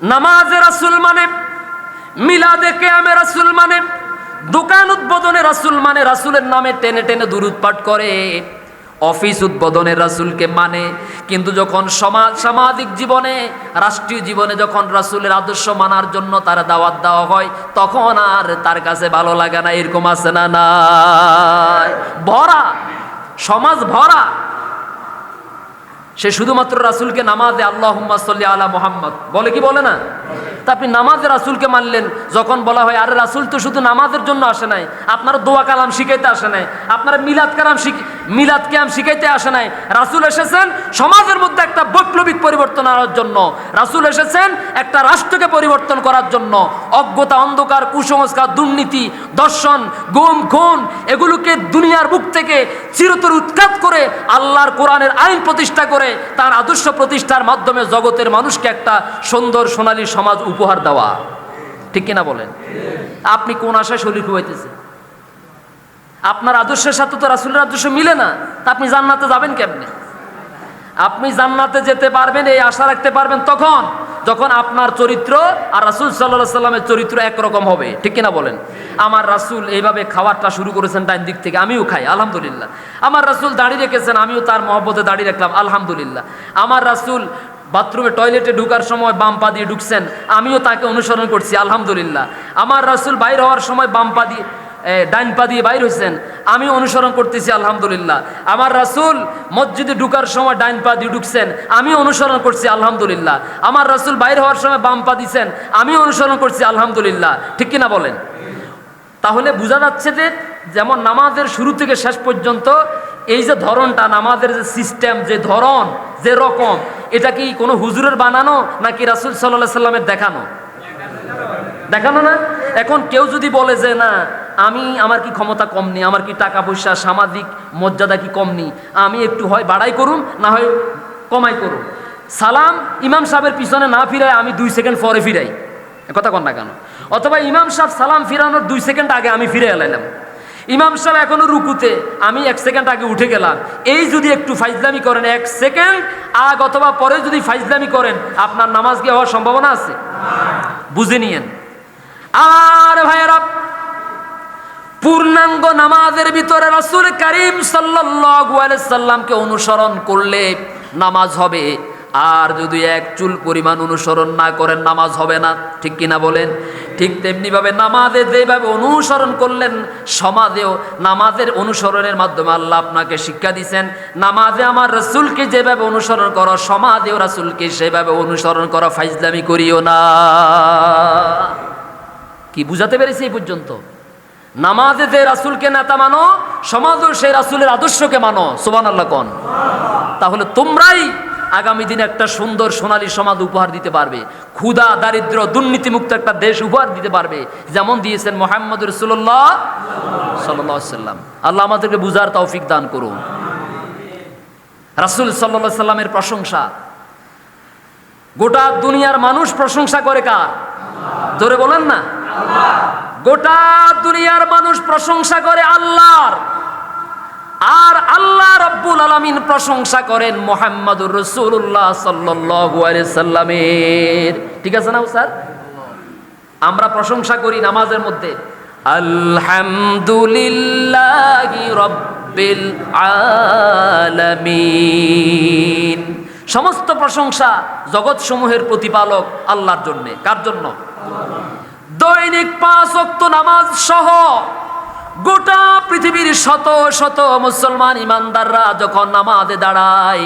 নামাজে রাসূল মানে, মিলাদে কিয়ামে রাসূল মানে, দোকান উদ্বোধনে রাসূল মানে, রাসূলের নামে টেনে টেনে দুরূদ পাঠ করে, অফিস উদ্বোধনে রাসূলকে মানে। কিন্তু যখন সামাজিক জীবনে, রাষ্ট্রীয় জীবনে যখন রাসূলের আদর্শ মানার জন্য তার দাওয়াত দেওয়া হয়, তখন আর তার কাছে ভালো লাগে না। এরকম আছে না? নাই, ভরা সমাজ ভরা। সে শুধুমাত্র রাসূলকে নামাজে আল্লাহুম্মা সাল্লি আলা মুহাম্মদ বলে, কি বলে না? তা আপনি নামাজে রাসূলকে মানলেন, যখন বলা হয় আরে রাসূল তো শুধু নামাজের জন্য আসে নাই, আপনারা দোয়া কালাম শিখাইতে আসে নাই, আপনারা মিলাদ কিয়াম শিখাইতে আসে নাই। রাসূল এসেছেন সমাজের মধ্যে একটা বৈপ্লবিক পরিবর্তন আনার জন্য, রাসূল এসেছেন একটা রাষ্ট্রকে পরিবর্তন করার জন্য। অজ্ঞতা, অন্ধকার, কুসংস্কার, দুর্নীতি, দর্শন, গুম, খুন এগুলোকে দুনিয়ার বুক থেকে চিরতরে উৎখাত করে আল্লাহর কোরআনের আইন প্রতিষ্ঠা করে তার আদর্শ প্রতিষ্ঠার মাধ্যমে জগতের মানুষকে একটা সুন্দর সোনালী সমাজ উপহার দেওয়া। ঠিক কিনা বলেন? আপনি কোন আশায় শরীর খুয়াইতেছেন? আপনার আদর্শের সাথে তো রাসূলের আদর্শ মিলে না, তা আপনি জান্নাতে যাবেন কেমনে? আপনি জান্নাতে যেতে পারবেন এই আশা রাখতে পারবেন তখন যখন আপনার চরিত্র আর রাসূল সাল্লাল্লাহু আলাইহি সাল্লামের চরিত্র একরকম হবে। ঠিক কিনা বলেন? আমার রাসূল এইভাবে খাওয়ারটা শুরু করেছেন ডান দিক থেকে, আমিও খাই আলহামদুলিল্লাহ। আমার রাসূল দাড়ি রেখেছেন, আমিও তার মহব্বতে দাড়ি রাখলাম আলহামদুলিল্লাহ। আমার রাসূল বাথরুমে টয়লেটে ঢুকার সময় বাম পা দিয়ে ঢুকছেন, আমিও তাকে অনুসরণ করছি আলহামদুলিল্লাহ। আমার রাসূল বাইর হওয়ার সময় বাম পা দিয়ে ডাইন পা দিয়ে বাইর হয়েছেন, আমি অনুসরণ করতেছি আলহামদুলিল্লাহ। আমার রাসূল মসজিদে ঢুকার সময় ডাইন পা দিয়ে ঢুকছেন, আমি অনুসরণ করছি আলহামদুলিল্লাহ। আমার রাসূল বাইর হওয়ার সময় বাম পা দিয়েছেন, আমি অনুসরণ করছি আলহামদুলিল্লাহ। ঠিক কিনা বলেন? তাহলে বোঝা যাচ্ছে যে যেমন নামাজের শুরু থেকে শেষ পর্যন্ত এই যে ধরনটা, নামাজের যে সিস্টেম, যে ধরন, যে রকম, এটা কি কোনো হুজুরের বানানো নাকি রাসূল সাল্লাল্লাহু আলাইহি সাল্লামের দেখানো না? এখন কেউ যদি বলে যে না, আমার কি ক্ষমতা কম নেই, আমার কি টাকা পয়সা, সামাজিক মর্যাদা কি কম নেই, আমি একটু হয় বাড়াই করুন না হয় কমাই করুন, সালাম ইমাম সাহেবের পিছনে না ফিরাই আমি 2 সেকেন্ড পরে ফিরাই, কথা কন না কেন? অথবা ইমাম সাহেব সালাম ফিরানোর 2 সেকেন্ড আগে আমি ফিরে এলাম, ইমাম সাহেব এখনো রুকুতে, আমি 1 সেকেন্ড আগে উঠে গেলাম। এই যদি একটু ফাইজলামি করেন, 1 সেকেন্ড আগ অথবা পরে যদি ফাইজলামি করেন, আপনার নামাজ কি হওয়ার সম্ভাবনা আছে? বুঝে নিয়েন। আর ভাইয়েরা, পূর্ণাঙ্গ নামাজের ভিতরে রাসূল কারীম সাল্লাল্লাহু আলাইহি সাল্লামকে অনুসরণ করলে নামাজ হবে, আর যদি এক চুল পরিমাণ অনুসরণ না করেন নামাজ হবে না। ঠিক কিনা বলেন? ঠিক তেমনিভাবে নামাজে যেভাবে অনুসরণ করলেন, সমাজেও নামাজের অনুসরণের মাধ্যমে আল্লাহ আপনাকে শিক্ষা দিয়েছেন, নামাজে আমার রাসূলকে যেভাবে অনুসরণ করো, সমাজেও রাসূলকে সেভাবে অনুসরণ করো, ফাইজলামি করিও না। কি বুঝাতে পেরেছি এই পর্যন্ত? নামাজে যে রাসূলকে নেতা মানো, সমাজেও সেই রাসূলের আদর্শকে মানো। সুবহানাল্লাহ কোন? তাহলে তোমরাই আগামী দিনে একটা সুন্দর সোনালী সমাজ উপহার দিতে পারবে, ক্ষুধা, দারিদ্র, দুর্নীতিমুক্ত একটা দেশ উপহার দিতে পারবে, যেমন দিয়েছেন মুহাম্মদ রাসূলুল্লাহ সাল্লাল্লাহু আলাইহি সাল্লাম। আল্লাহ আমাদেরকে বুঝার তৌফিক দান করুন। রাসূল সাল্লাল্লাহু আলাইহি সাল্লামের প্রশংসা গোটা দুনিয়ার মানুষ প্রশংসা করে কার? জোরে বলেন না। গোটা দুনিয়ার মানুষ প্রশংসা করে আল্লাহর, আর আল্লাহ রাব্বুল আলামিন প্রশংসা করেন মুহাম্মদুর রাসূলুল্লাহ সাল্লাল্লাহু আলাইহি সাল্লামের। ঠিক আছে না স্যার? আমরা প্রশংসা করি নামাজের মধ্যে আলহামদুলিল্লাহি রাব্বিল আলামিন। সমস্ত প্রশংসা জগৎ সমূহের প্রতিপালক আল্লাহর জন্য। কার জন্য? দৈনিক 5 ওয়াক্ত নামাজ সহ গোটা পৃথিবীর শত শত মুসলমান ইমানদাররা যখন নামাজে দাঁড়ায়,